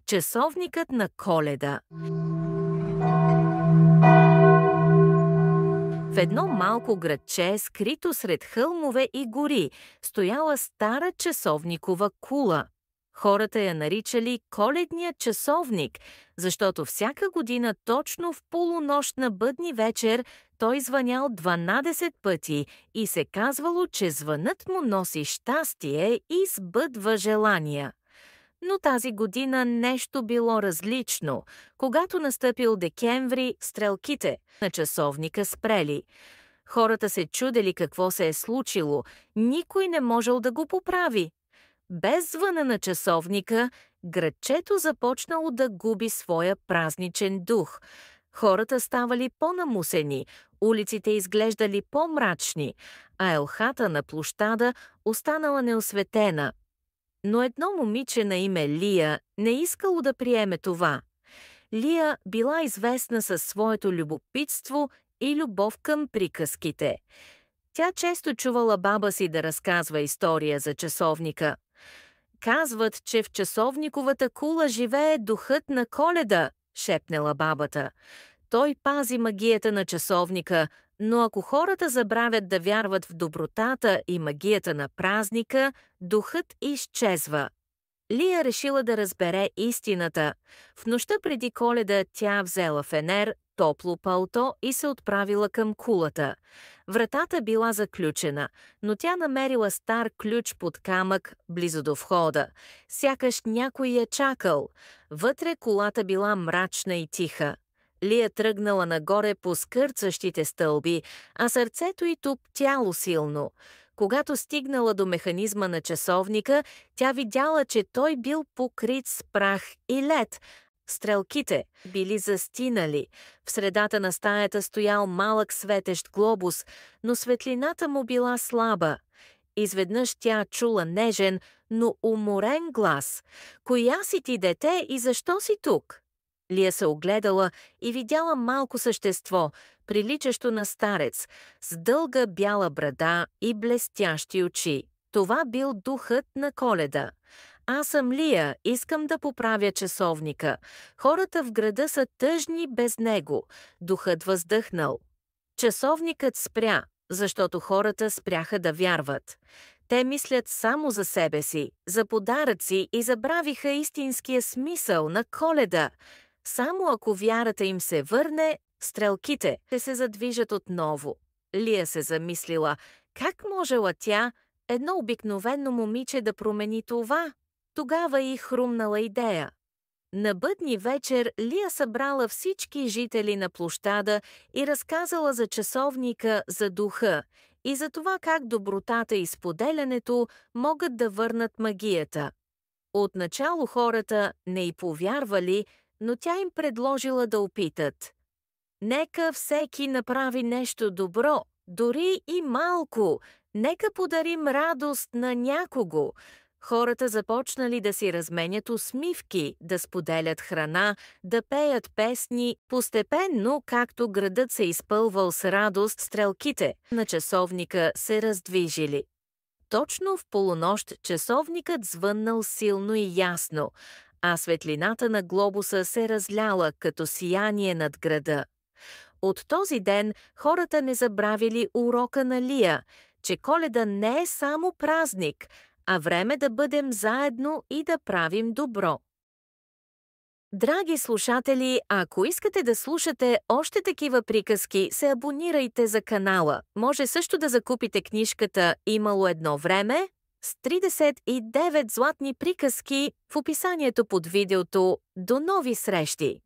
Часовникът на Коледа. В едно малко градче, скрито сред хълмове и гори, стояла стара часовникова кула. Хората я наричали Коледния часовник, защото всяка година точно в полунощ на бъдни вечер той звънял 12 пъти и се казвало, че звънът му носи щастие и сбъдва желания. Но тази година нещо било различно. Когато настъпил декември, стрелките на часовника спрели. Хората се чудели какво се е случило. Никой не можел да го поправи. Без звъна на часовника, градчето започнало да губи своя празничен дух. Хората ставали по-намусени, улиците изглеждали по-мрачни, а елхата на площада останала неосветена. Но едно момиче на име Лия не искало да приеме това. Лия била известна със своето любопитство и любов към приказките. Тя често чувала баба си да разказва история за часовника. «Казват, че в часовниковата кула живее духът на Коледа», шепнела бабата. «Той пази магията на часовника, но ако хората забравят да вярват в добротата и магията на празника, духът изчезва». Лия решила да разбере истината. В нощта преди Коледа тя взела фенер, топло палто и се отправила към кулата. Вратата била заключена, но тя намерила стар ключ под камък близо до входа. Сякаш някой я чакал. Вътре кулата била мрачна и тиха. Лия тръгнала нагоре по скърцащите стълби, а сърцето й туптяло силно. Когато стигнала до механизма на часовника, тя видяла, че той бил покрит с прах и лед. Стрелките били застинали. В средата на стаята стоял малък светещ глобус, но светлината му била слаба. Изведнъж тя чула нежен, но уморен глас. «Коя си ти, дете, и защо си тук?» Лия се огледала и видяла малко същество, приличащо на старец, с дълга бяла брада и блестящи очи. Това бил духът на Коледа. «Аз съм Лия, искам да поправя часовника. Хората в града са тъжни без него». Духът въздъхнал. Часовникът спря, защото хората спряха да вярват. Те мислят само за себе си, за подаръци и забравиха истинския смисъл на Коледа. Само ако вярата им се върне, стрелките ще се задвижат отново. Лия се замислила, как можела тя, едно обикновено момиче, да промени това? Тогава й хрумнала идея. На бъдни вечер Лия събрала всички жители на площада и разказала за часовника, за духа и за това как добротата и споделянето могат да върнат магията. Отначало хората не й повярвали, но тя им предложила да опитат. «Нека всеки направи нещо добро, дори и малко. Нека подарим радост на някого». Хората започнали да си разменят усмивки, да споделят храна, да пеят песни. Постепенно, както градът се изпълвал с радост, стрелките на часовника се раздвижили. Точно в полунощ часовникът звъннал силно и ясно, а светлината на глобуса се разляла като сияние над града. От този ден хората не забравили урока на Лия, че Коледа не е само празник, а време да бъдем заедно и да правим добро. Драги слушатели, ако искате да слушате още такива приказки, се абонирайте за канала. Може също да закупите книжката «Имало едно време» с 39 златни приказки в описанието под видеото. До нови срещи!